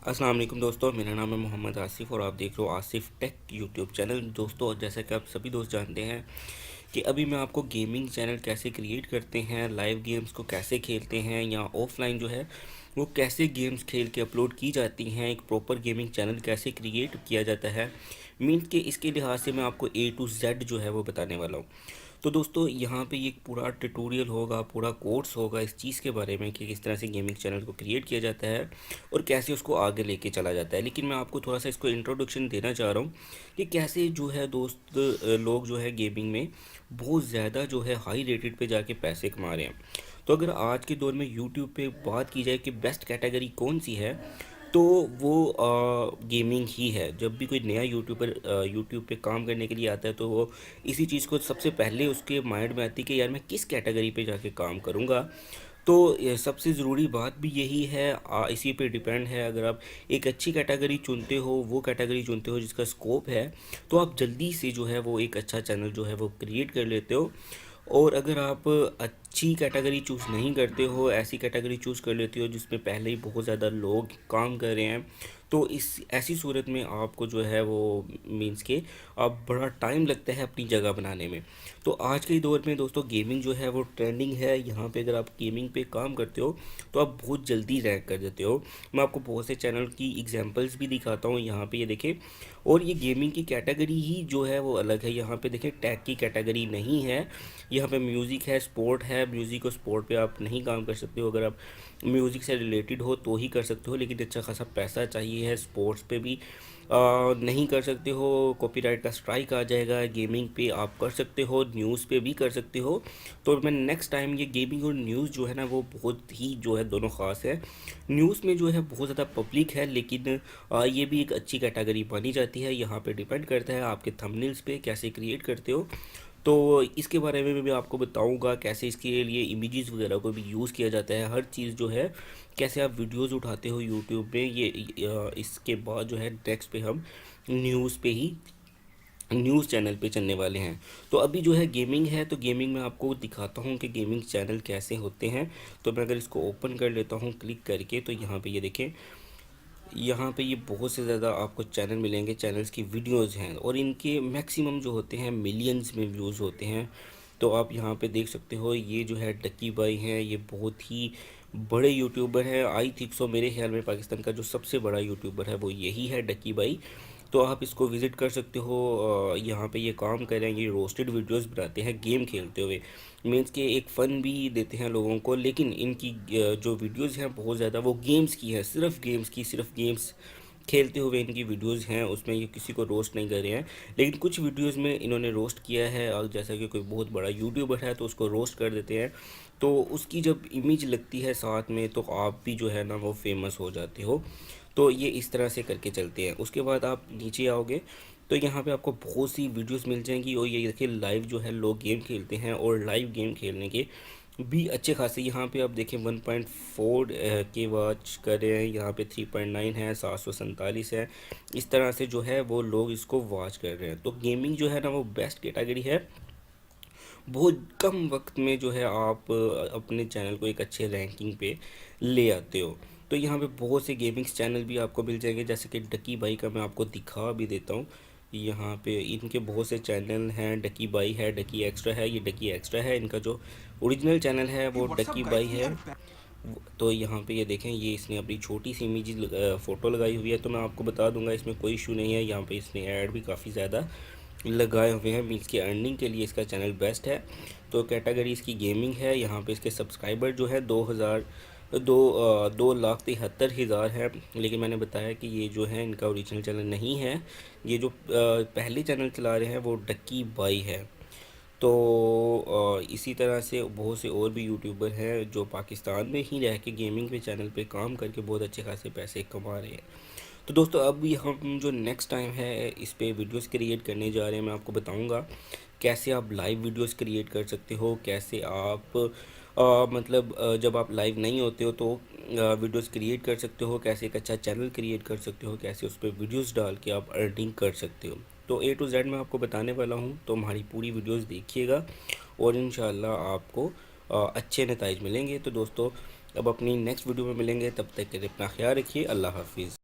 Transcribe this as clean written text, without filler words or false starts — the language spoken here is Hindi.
अस्सलाम वालेकुम दोस्तों, मेरा नाम है मोहम्मद आसिफ़ और आप देख रहे हो आसिफ़ टेक यूट्यूब चैनल। दोस्तों, जैसा कि आप सभी दोस्त जानते हैं कि अभी मैं आपको गेमिंग चैनल कैसे क्रिएट करते हैं, लाइव गेम्स को कैसे खेलते हैं या ऑफलाइन जो है वो कैसे गेम्स खेल के अपलोड की जाती हैं, एक प्रॉपर गेमिंग चैनल कैसे क्रिएट किया जाता है, मीन्स के इसके लिहाज से मैं आपको ए टू जेड जो है वो बताने वाला हूँ। तो दोस्तों, यहाँ पे ये पूरा ट्यूटोरियल होगा, पूरा कोर्स होगा इस चीज़ के बारे में कि किस तरह से गेमिंग चैनल को क्रिएट किया जाता है और कैसे उसको आगे लेके चला जाता है। लेकिन मैं आपको थोड़ा सा इसको इंट्रोडक्शन देना चाह रहा हूँ कि कैसे जो है दोस्त लोग जो है गेमिंग में बहुत ज़्यादा जो है हाई रेटेड पे जाके पैसे कमा रहे हैं। तो अगर आज के दौर में यूट्यूब पे बात की जाए कि बेस्ट कैटेगरी कौन सी है, तो वो गेमिंग ही है। जब भी कोई नया यूट्यूबर यूट्यूब पे काम करने के लिए आता है तो वो इसी चीज़ को सबसे पहले उसके माइंड में आती है कि यार मैं किस कैटेगरी पे जाके काम करूँगा। तो ये सबसे ज़रूरी बात भी यही है, इसी पे डिपेंड है। अगर आप एक अच्छी कैटेगरी चुनते हो, वो कैटेगरी चुनते हो जिसका स्कोप है, तो आप जल्दी से जो है वो एक अच्छा चैनल जो है वो क्रिएट कर लेते हो। और अगर आप अच्छी कैटेगरी चूज़ नहीं करते हो, ऐसी कैटेगरी चूज़ कर लेते हो जिसमें पहले ही बहुत ज़्यादा लोग काम कर रहे हैं, तो इस ऐसी सूरत में आपको जो है वो मीन्स के अब बड़ा टाइम लगता है अपनी जगह बनाने में। तो आज के दौर में दोस्तों गेमिंग जो है वो ट्रेंडिंग है। यहाँ पे अगर आप गेमिंग पे काम करते हो तो आप बहुत जल्दी रैंक कर देते हो। मैं आपको बहुत से चैनल की एग्जांपल्स भी दिखाता हूँ, यहाँ पे ये देखें। और ये गेमिंग की कैटेगरी ही जो है वो अलग है। यहाँ पे देखें, टैग की कैटेगरी नहीं है। यहाँ पे म्यूज़िक है, स्पोर्ट है। म्यूज़िक और स्पोर्ट पे आप नहीं काम कर सकते हो। अगर आप म्यूज़िक से रिलेटेड हो तो ही कर सकते हो, लेकिन अच्छा खासा पैसा चाहिए है। स्पोर्ट्स पे भी नहीं कर सकते हो, कॉपीराइट का स्ट्राइक आ जाएगा। गेमिंग पे आप कर सकते हो, न्यूज़ पे भी कर सकते हो। तो मैं नेक्स्ट टाइम ये गेमिंग और न्यूज़ जो है ना वो बहुत ही जो है दोनों ख़ास है। न्यूज़ में जो है बहुत ज़्यादा पब्लिक है, लेकिन ये भी एक अच्छी कैटेगरी मानी जाती है। यहाँ पे डिपेंड करता है आपके थंबनेल्स पे कैसे क्रिएट करते हो। तो इसके बारे में भी मैं आपको बताऊंगा कैसे इसके लिए इमेजेस वगैरह को भी यूज़ किया जाता है, हर चीज़ जो है कैसे आप वीडियोस उठाते हो यूट्यूब में। इसके बाद जो है नेक्स्ट पे हम न्यूज़ पे ही न्यूज़ चैनल पे चलने वाले हैं। तो अभी जो है गेमिंग है, तो गेमिंग में आपको दिखाता हूँ कि गेमिंग चैनल कैसे होते हैं। तो मैं अगर इसको ओपन कर लेता हूँ क्लिक करके, तो यहाँ पे ये देखें, यहाँ पे ये बहुत से ज़्यादा आपको चैनल मिलेंगे। चैनल्स की वीडियोस हैं और इनके मैक्सिमम जो होते हैं मिलियंस में व्यूज़ होते हैं। तो आप यहाँ पे देख सकते हो, ये जो है डक्की भाई हैं, ये बहुत ही बड़े यूट्यूबर हैं। आई थिंक सो, मेरे ख्याल में पाकिस्तान का जो सबसे बड़ा यूट्यूबर है वो यही है, डक्की भाई। तो आप इसको विज़िट कर सकते हो। यहाँ पे ये काम कर रहे हैं, ये रोस्टेड वीडियोस बनाते हैं गेम खेलते हुए। मीन्स के एक फ़न भी देते हैं लोगों को, लेकिन इनकी जो वीडियोस हैं बहुत ज़्यादा वो गेम्स की है, सिर्फ गेम्स की, सिर्फ गेम्स खेलते हुए इनकी वीडियोस हैं। उसमें ये किसी को रोस्ट नहीं कर रहे हैं, लेकिन कुछ वीडियोस में इन्होंने रोस्ट किया है। और जैसा कि कोई बहुत बड़ा यूट्यूबर है तो उसको रोस्ट कर देते हैं, तो उसकी जब इमेज लगती है साथ में तो आप भी जो है ना वो फेमस हो जाते हो। तो ये इस तरह से करके चलते हैं। उसके बाद आप नीचे आओगे तो यहाँ पे आपको बहुत सी वीडियोस मिल जाएंगी। और ये देखिए, लाइव जो है लोग गेम खेलते हैं और लाइव गेम खेलने के भी अच्छे खासे यहाँ पे आप देखें 1.4 के वॉच कर रहे हैं, यहाँ पे 3.9 है, 747 है। इस तरह से जो है वो लोग इसको वॉच कर रहे हैं। तो गेमिंग जो है ना वो बेस्ट कैटेगरी है। बहुत कम वक्त में जो है आप अपने चैनल को एक अच्छे रैंकिंग पे ले आते हो। तो यहाँ पे बहुत से गेमिंग्स चैनल भी आपको मिल जाएंगे, जैसे कि डकी बाई का मैं आपको दिखा भी देता हूँ। यहाँ पे इनके बहुत से चैनल हैं, डकी बाई है, डकी एक्स्ट्रा है। ये डकी एक्स्ट्रा है, इनका जो ओरिजिनल चैनल है वो डकी बाई है। तो यहाँ पे ये देखें, ये इसने अपनी छोटी सी इमेज फ़ोटो लगाई हुई है। तो मैं आपको बता दूंगा इसमें कोई इशू नहीं है। यहाँ पे इसने ऐड भी काफ़ी ज़्यादा लगाए हुए हैं, मीन्स की अर्निंग के लिए इसका चैनल बेस्ट है। तो कैटेगरी इसकी गेमिंग है। यहाँ पे इसके सब्सक्राइबर जो है 2,73,000 है। लेकिन मैंने बताया कि ये जो है इनका ओरिजिनल चैनल नहीं है। ये जो पहले चैनल चला रहे हैं वो डक्की बाई है। तो इसी तरह से बहुत से और भी यूट्यूबर हैं जो पाकिस्तान में ही रह के गेमिंग पे चैनल पे काम करके बहुत अच्छे खासे पैसे कमा रहे हैं। तो दोस्तों, अभी हम जो नेक्स्ट टाइम है इस पे वीडियोस क्रिएट करने जा रहे हैं। मैं आपको बताऊंगा कैसे आप लाइव वीडियोस क्रिएट कर सकते हो, कैसे आप मतलब जब आप लाइव नहीं होते हो तो वीडियोस क्रिएट कर सकते हो, कैसे एक अच्छा चैनल क्रिएट कर सकते हो, कैसे उस पर वीडियोस डाल के आप अर्निंग कर सकते हो। तो ए टू जेड मैं आपको बताने वाला हूँ, तो हमारी पूरी वीडियोस देखिएगा और इंशाल्लाह आपको अच्छे नताइज मिलेंगे। तो दोस्तों, अब अपनी नेक्स्ट वीडियो में मिलेंगे, तब तक के लिए अपना ख्याल रखिए। अल्लाह हाफिज़।